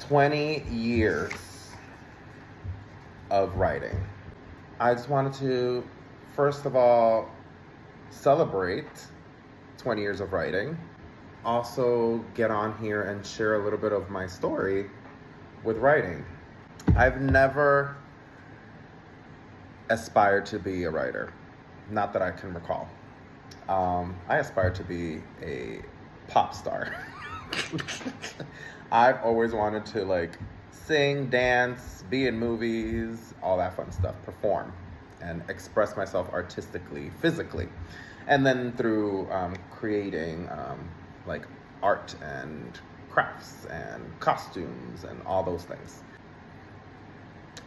20 years of writing. I just wanted to, first of all, celebrate 20 years of writing. Also, get on here and share a little bit of my story with writing. I've never aspired to be a writer, not that I can recall. I aspired to be a pop star. I've always wanted to sing, dance, be in movies, all that fun stuff, perform, and express myself artistically, physically, and then through creating art and crafts and costumes and all those things.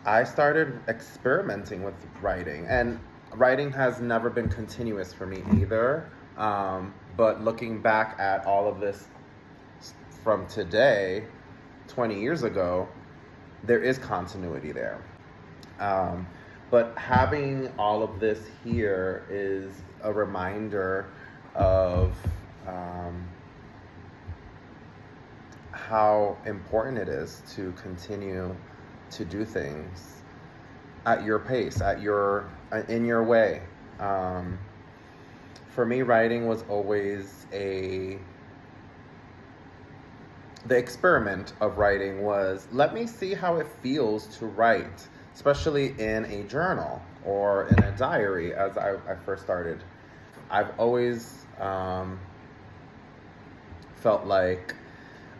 I started experimenting with writing, and writing has never been continuous for me either. But looking back at all of this from today, 20 years ago, there is continuity there. But having all of this here is a reminder of how important it is to continue to do things at your pace, in your way. For me, writing was always the experiment of writing was, let me see how it feels to write, especially in a journal or in a diary as I first started. I've always felt like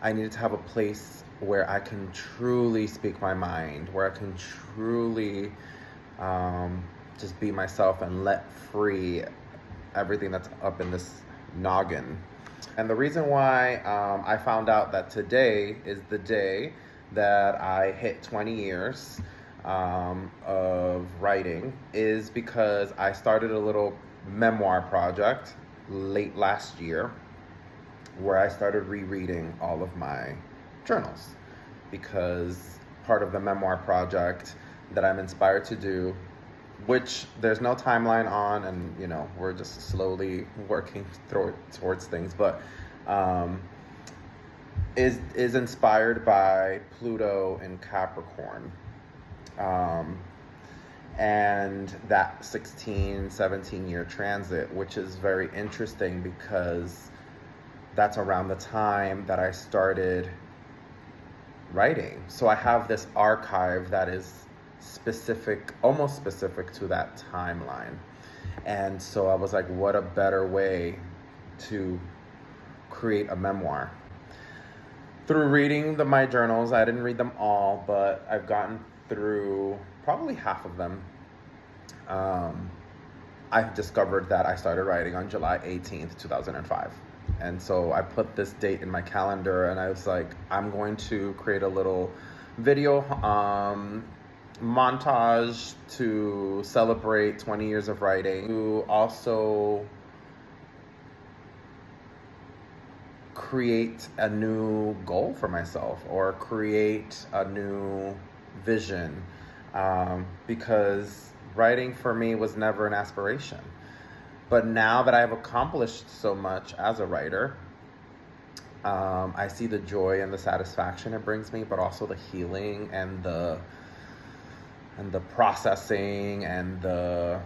I needed to have a place where I can truly speak my mind, where I can truly just be myself and let free everything that's up in this noggin. And the reason why I found out that today is the day that I hit 20 years of writing is because I started a little memoir project late last year where I started rereading all of my journals, because part of the memoir project that I'm inspired to do, which there's no timeline on, and we're just slowly working towards things, but is inspired by Pluto in Capricorn, and that 17 year transit, which is very interesting because that's around the time that I started writing. So I have this archive that is almost specific to that timeline. And so I was like, what a better way to create a memoir. Through reading my journals, I didn't read them all, but I've gotten through probably half of them. I discovered that I started writing on July 18th, 2005. And so I put this date in my calendar, and I was like, I'm going to create a little video montage to celebrate 20 years of writing, to also create a new goal for myself or create a new vision, because writing for me was never an aspiration. But now that I have accomplished so much as a writer, I see the joy and the satisfaction it brings me, but also the healing and the processing and the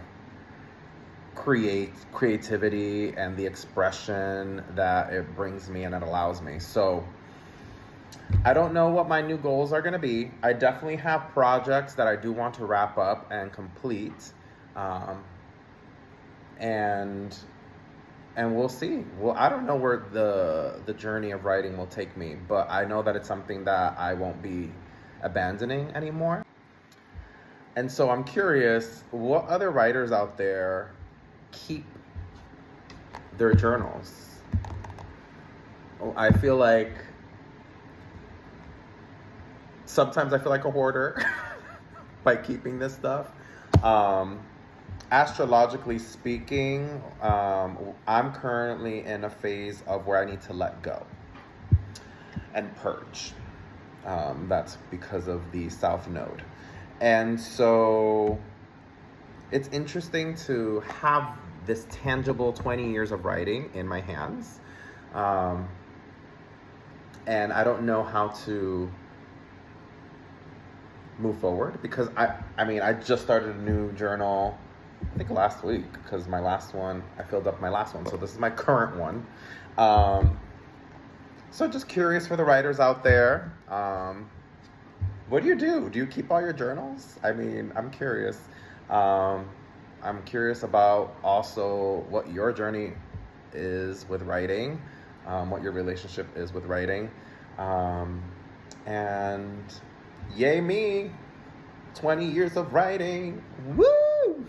creativity and the expression that it brings me and it allows me. So I don't know what my new goals are going to be. I definitely have projects that I do want to wrap up and complete. And we'll see. Well, I don't know where the journey of writing will take me, but I know that it's something that I won't be abandoning anymore. And so I'm curious, what other writers out there keep their journals? I feel like sometimes I feel like a hoarder by keeping this stuff. Astrologically speaking, I'm currently in a phase of where I need to let go and purge. That's because of the South Node. And so it's interesting to have this tangible 20 years of writing in my hands. And I don't know how to move forward, because I mean, I just started a new journal, I think last week, because my last one, I filled up my last one, so this is my current one. So just curious for the writers out there. What do you do? Do you keep all your journals? I mean, I'm curious. I'm curious about also what your journey is with writing, what your relationship is with writing. And yay me, 20 years of writing. Woo!